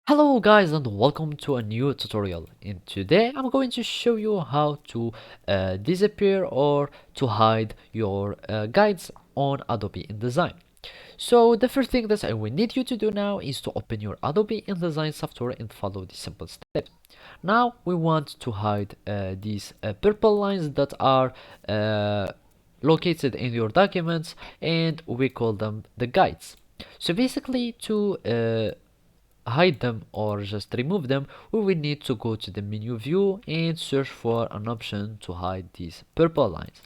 Hello guys and welcome to a new tutorial. And today I'm going to show you how to disappear or to hide your guides on Adobe InDesign. So the first thing that I will need you to do now is to open your Adobe InDesign software and follow the simple steps. Now we want to hide these purple lines that are located in your documents, and we call them the guides. So basically to hide them or just remove them, we will need to go to the menu view and search for an option to hide these purple lines.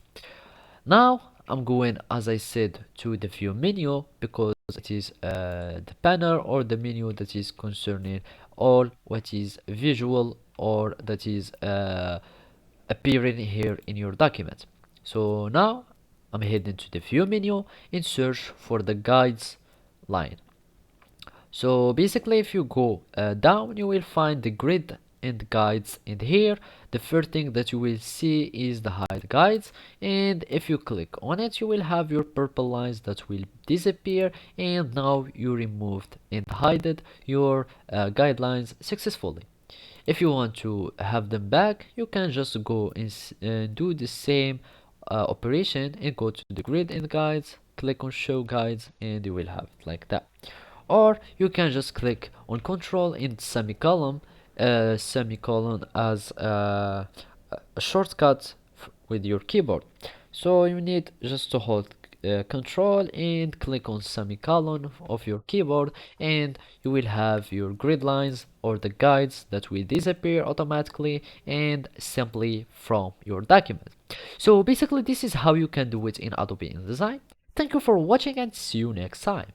Now I'm going, as I said, to the view menu because it is the panel or the menu that is concerning all what is visual or that is appearing here in your document. So now I'm heading to the view menu and search for the guides line. So basically if you go down, you will find the grid and guides, and here the first thing that you will see is the hide guides, and if you click on it you will have your purple lines that will disappear, and now you removed and hided your guidelines successfully. If you want to have them back, you can just go and do the same operation and go to the grid and guides, click on show guides, and you will have it like that. Or you can just click on control and semicolon as a shortcut with your keyboard. So you need just to hold control and click on semicolon of your keyboard, and you will have your grid lines or the guides that will disappear automatically and simply from your document. So basically this is how you can do it in Adobe InDesign. Thank you for watching and see you next time.